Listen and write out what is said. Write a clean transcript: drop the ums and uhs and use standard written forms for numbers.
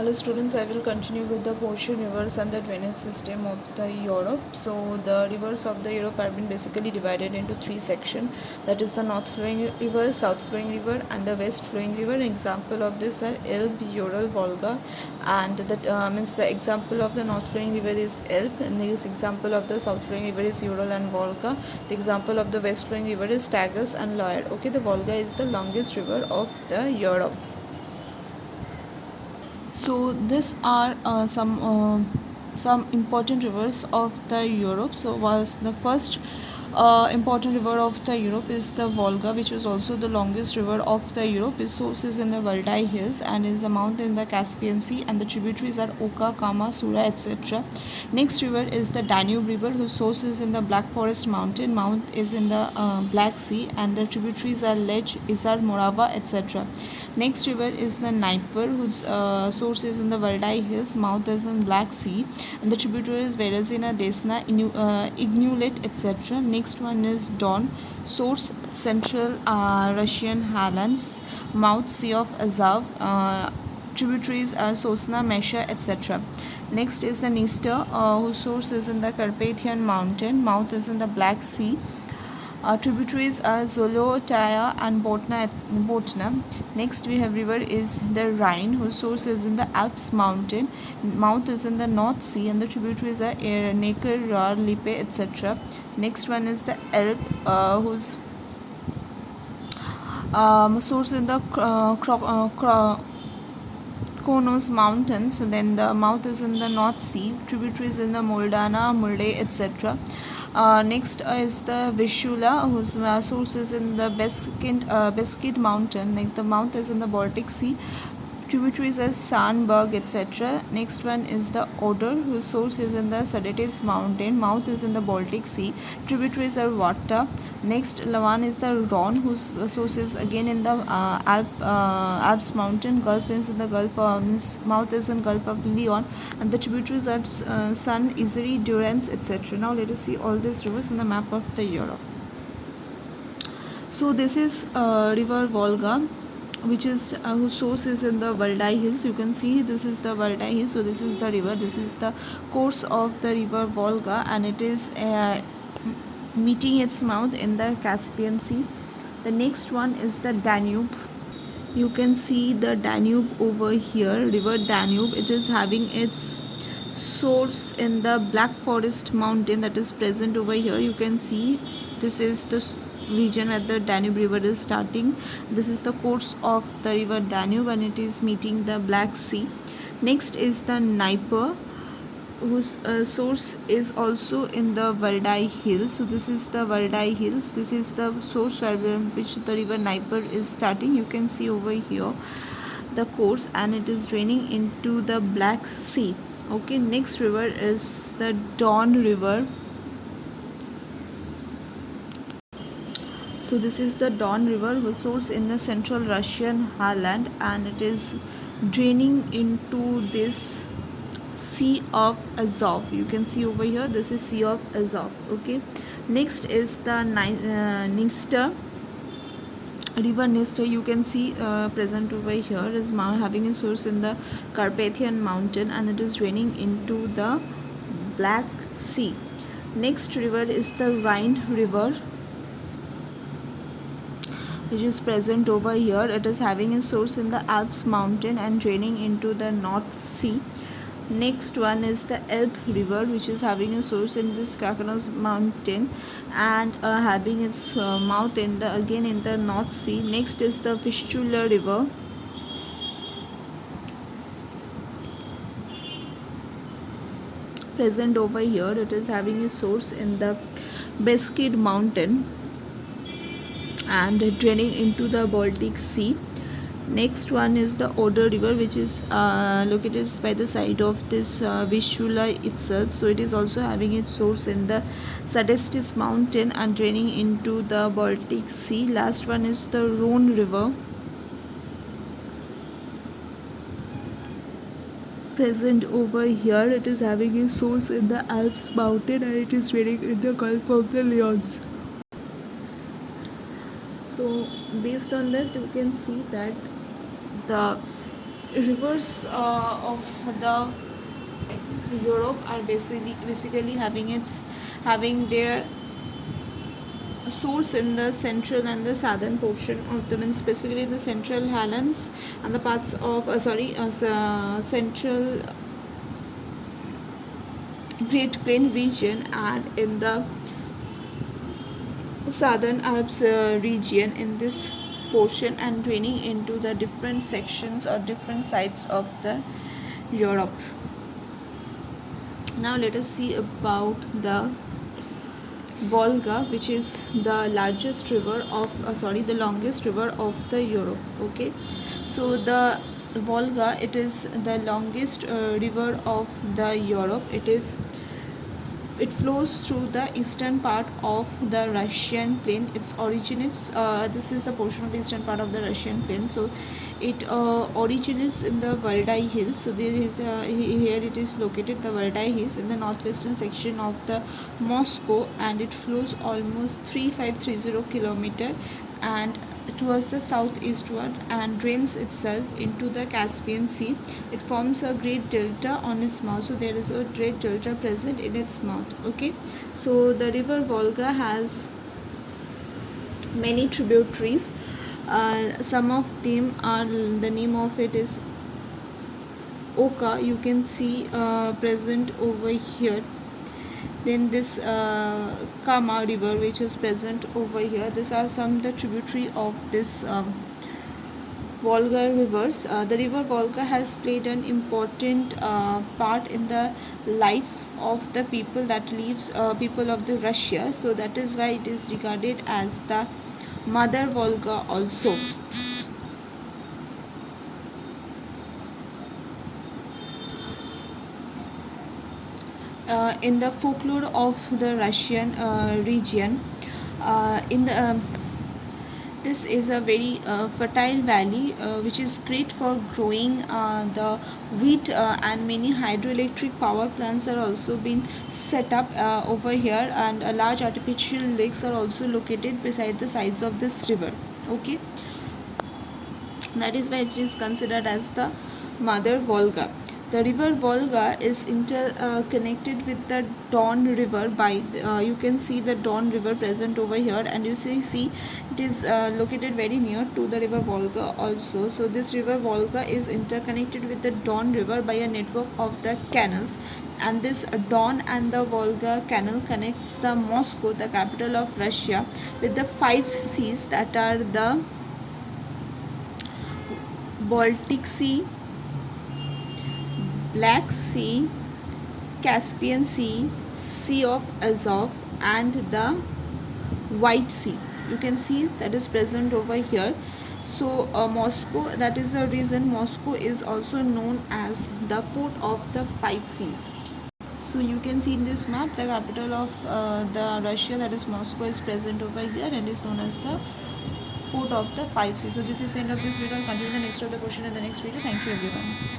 Hello students, I will continue with the portion rivers and the drainage system of the Europe. So the rivers of the Europe have been basically divided into three sections, that is the north flowing river, south flowing river and the west flowing river. An example of this are Elbe, Ural, Volga, and that means the example of the north flowing river is Elbe, and the example of the south flowing river is Ural and Volga. The example of the west flowing river is Tagus and Loire. Okay, the Volga is the longest river of the Europe. So these are some important rivers of the Europe. So was the first important river of the Europe is the Volga, which is also the longest river of the Europe. Its source is in the Valdai Hills and is a mountain in the Caspian Sea, and the tributaries are Oka, Kama, Sura, etc. Next river is the Danube River, whose source is in the Black Forest Mountain. Mount is in the Black Sea, and the tributaries are Lech, Isar, Morava, etc. Next river is the Dnieper, whose source is in the Valdai Hills. Mouth is in Black Sea, and the tributaries Berezina, Desna, Ignulet, etc. Next one is Don, source Central Russian highlands. Mouth Sea of Azov. Tributaries are Sosna, Mesha, etc. Next is the Dniester, whose source is in the Carpathian Mountain. Mouth is in the Black Sea. Tributaries are Zolotaya and Botna. Next we have river is the Rhine, whose source is in the Alps mountain. Mouth is in the North Sea, and the tributaries are Neckar, Ruhr, Lippe, etc. Next one is the Elbe, whose source in the Kronos mountains. Then the mouth is in the North Sea. Tributaries in the Moldana, Mulde, etc. Next is the Vishula, whose source is in the Beskid mountain. Like the mouth is in the Baltic Sea. Tributaries are Sandberg, etc. Next one is the Oder, whose source is in the Sudetes mountain. Mouth is in the Baltic Sea. Tributaries are Vata. Next one is the Rhone, whose source is again in the Alps mountain. Gulf is in the Gulf. Mouth is in Gulf of Leon, and the tributaries are Sun, Isere, Durance, etc. Now let us see all these rivers in the map of the Europe. So this is river Volga, which is whose source is in the Valdai Hills. You can see this is the Valdai Hills. So this is the river. This is the course of the river Volga, and it is meeting its mouth in the Caspian Sea. The next one is the Danube. You can see the Danube over here, river Danube. It is having its source in the Black Forest mountain that is present over here. You can see this is the region where the Danube river is starting. This is the course of the river Danube, and it is meeting the Black Sea. Next is the Dnieper, whose source is also in the Valdai Hills. So this is the Valdai Hills. This is the source from which the river Dnieper is starting. You can see over here the course, and it is draining into the Black Sea. Okay, next river is the Don River. So this is the Don River, whose source in the central Russian highland, and it is draining into this Sea of Azov. You can see over here, this is Sea of Azov. Okay, next is the Dniester river. Dniester, you can see present over here, is having a source in the Carpathian mountain, and it is draining into the Black Sea. Next river is the Rhine river, which is present over here. It is having a source in the Alps mountain and draining into the North Sea. Next one is the Elbe river, which is having a source in this Krakonos mountain and having its mouth in the again in the North Sea. Next is the Vistula river, present over here. It is having a source in the Beskid mountain and draining into the Baltic Sea. Next one is the Oder river, which is located by the side of this Vistula itself. So it is also having its source in the Sudetes mountain and draining into the Baltic Sea. Last one is the Rhone river, present over here. It is having a source in the Alps mountain, and it is draining in the Gulf of the Lions. So based on that, you can see that the rivers of the Europe are basically having their source in the central and the southern portion of the means specifically the central highlands and the parts of central Great Plain region and in the southern Alps region in this portion and draining into the different sections or different sides of the Europe. Now let us see about the Volga, which is the largest river of the longest river of the Europe. Okay, so the Volga, it is the longest river of the Europe. It flows through the eastern part of the Russian plain. It originates. This is the portion of the eastern part of the Russian plain. So it originates in the Valdai Hills. So there is here it is located, the Valdai Hills, in the northwestern section of the Moscow, and it flows almost 3530 kilometer and towards the southeastward and drains itself into the Caspian Sea. It forms a great delta on its mouth. So there is a great delta present in its mouth. Okay, so the river Volga has many tributaries. Some of them are, the name of it is Oka, you can see present over here. Then this Kama river, which is present over here. These are some of the tributary of this Volga rivers. The river Volga has played an important part in the life of the people that lives people of the Russia. So that is why it is regarded as the Mother Volga also. In the folklore of the Russian region, in the this is a very fertile valley which is great for growing the wheat, and many hydroelectric power plants are also being set up over here, and large artificial lakes are also located beside the sides of this river. Okay, that is why it is considered as the Mother Volga. The river Volga is interconnected with the Don River by you can see the Don River present over here, and you see it is located very near to the river Volga also. So this river Volga is interconnected with the Don River by a network of the canals, and this Don and the Volga canal connects the Moscow, the capital of Russia, with the 5 seas that are the Baltic Sea, Black Sea, Caspian Sea, Sea of Azov, and the White Sea. You can see that is present over here. So Moscow, that is the reason Moscow is also known as the port of the 5 seas. So you can see in this map the capital of the Russia, that is Moscow, is present over here and is known as the port of the 5 seas. So this is the end of this video. I'll continue the next of the question in the next video. Thank you everyone.